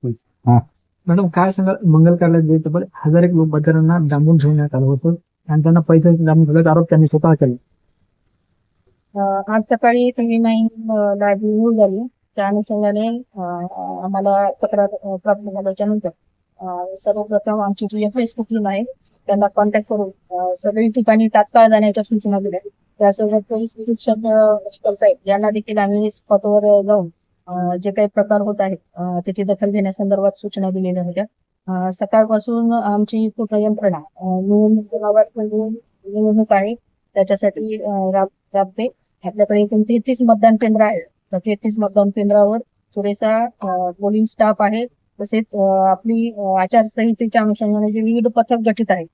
हा. मॅडम काय सांगा, मंगल कार्यालयात गेले पण हजार एक लोक मतदारांना डांबून ठेवण्यात आलं होतं आणि त्यांना पैसे डांबून ठेवल्याचा आरोप त्यांनी स्वतः केला. आज सकाळी टीव्ही 9 लाईव्ह न्यूज आली. त्या अनुषंगाने आम्हाला तक्रार प्राप्त झाल्याच्या नंतर सर्वप्रथम आमची जी FST टीम आहे त्यांना कॉन्टॅक्ट करून सगळी ठिकाणी तात्काळ जाण्याच्या सूचना दिल्या. त्यासोबत पोलीस निरीक्षक साहेब यांना देखील आम्ही स्पॉटवर जाऊन जे काही प्रकार होत आहेत त्याची दखल घेण्यासंदर्भात सूचना दिलेल्या होत्या. सकाळपासून आमची पूर्ण यंत्रणा निवडणूक आहे त्याच्यासाठी राबते. आपल्याकडे एकूण 33 मतदान केंद्र आहे. तर 33 मतदान केंद्रावर पुरेसा पोलिंग स्टाफ आहे. तसेच आपली आचारसंहितेच्या अनुषंगाने जे विविध पथक गठीत आहेत,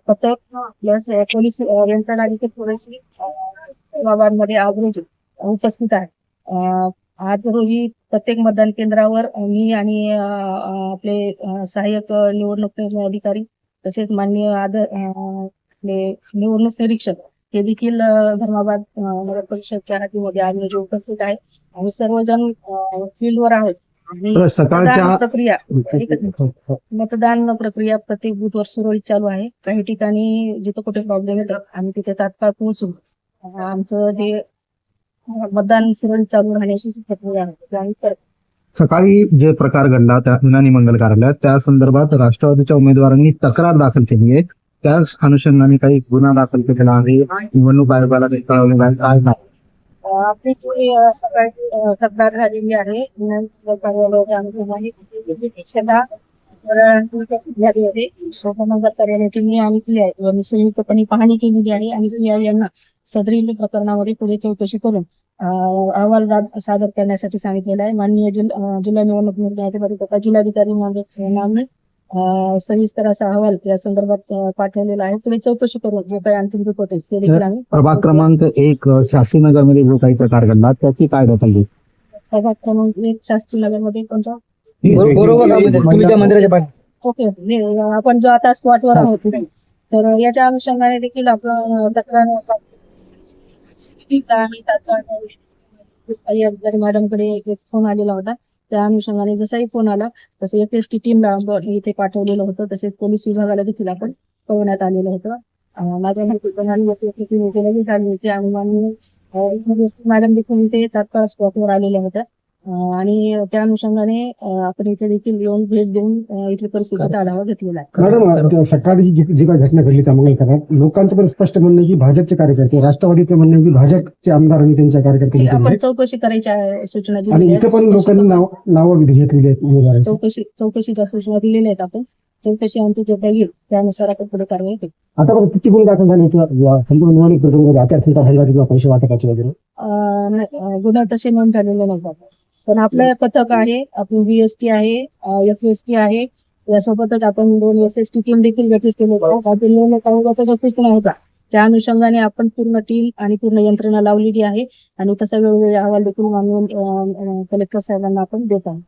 पथक प्लस पोलीस यंत्रणा देखील थोडीशी गावांमध्ये आज रोजी उपस्थित आहे. आज रोजी प्रत्येक मतदान केंद्रावर मी आणि आपले सहाय्यक निवडणूक अधिकारी तसेच माननीय आपले निवडणूक निरीक्षक हे देखील धर्माबाद नगर परिषदच्या हातीमध्ये आज रोजी उपस्थित आहे. आम्ही सर्वजण फील्डवर आहोत. सकाळच्या प्रक्रिया मतदान प्रक्रिया प्रत्येक बूथवर सुरळीत चालू आहे. काही ठिकाणी जिथं कुठे प्रॉब्लेम येतात आम्ही तिथे तात्काळ पोहोचून आमचं जे मतदान सुरळीत चालू राहण्याची प्रक्रिया आहे. सकाळी जे प्रकार घडला त्या युनानी मंगल कार्यालयात त्या संदर्भात राष्ट्रवादीच्या उमेदवारांनी तक्रार दाखल केली आहे. त्या अनुषंगाने काही गुन्हा दाखल केलेला आहे. निवडणूक आयोगाला ते कळवलेलं आहे. काय नाही आपली जी सकाळची तक्रार झालेली आहे नगर कार्यालयाची मी आणि PI यांनी संयुक्तपणे पाहणी केलेली आहे आणि PI यांना सदरील प्रकरणामध्ये पुढे चौकशी करून अहवाल सादर करण्यासाठी सांगितलेला आहे. माननीय जिल्हा निवडणूक निर्णयाधिकारी जिल्हाधिकारी यांनी सविस्तर असा अहवाल या संदर्भात पाठवलेला आहे. पुढे चौकशी करून जो काही अंतिम रिपोर्ट आहे ते देखील आम्ही प्रभाग क्रमांक 1 शास्त्रीनगरमध्ये जो काही प्रकार घडला त्याची काय दखल घेऊ? प्रभाग क्रमांक 1 शास्त्रीनगरमध्ये कोणता? तुम्ही त्या मंदिराच्या बाहेर ओके, आपण जो आता स्पॉटवर आहोत तर याच्या अनुषंगाने देखील आपण तक्रार अधिकारी मॅडमकडे एक फोन आलेला होता. त्या अनुषंगाने जसाही फोन आला तसं FST टीमला इथे पाठवलेलं होतं. तसेच पोलीस विभागाला देखील आपण कळवण्यात आलेलं होतं. माझ्या माहिती झाली होती आणि माननीय मॅडम देखील इथे तात्काळ स्पॉटवर आलेल्या होत्या आणि त्या अनुषंगाने आपण इथे देखील येऊन भेट देऊन इथली परिस्थितीचा आढावा घेतलेला आहे. मॅडम, सकाळी जी काही घटना घडली त्या मंगल कार्यालयात लोकांचं पण स्पष्ट म्हणणं आहे की भाजपचे कार्यकर्ते, राष्ट्रवादीचं म्हणणं आहे की भाजपचे आमदार आणि त्यांच्या कार्यकर्ते आपण चौकशी करायच्या सूचना आणि दिलेल्या इथे पण लोकांनी नावं घेतलेली आहेत. चौकशीच्या सूचना दिलेल्या आहेत. आपण चौकशी अंती जे काही येईल त्यानुसार आपण पुढे कारवाई करू. आता पण किती गुन्हे दाखल झाले संपूर्ण निवडणूक प्रक्रियेमध्ये आचारसंहिता भंगाची किंवा पैसे वाटपाची वगैरे गुन्हा तसे नोंद झालेले नाही. पण आपलं पथक आहे, आपली VST आहे, FST आहे. यासोबतच आपण 2 SST टीम देखील गठीत केलेली होता. त्या अनुषंगाने आपण पूर्ण टीम आणि पूर्ण यंत्रणा लावलेली आहे आणि तसा वेगवेगळे अहवाल देखील माननीय कलेक्टर साहेबांना आपण देत आहोत.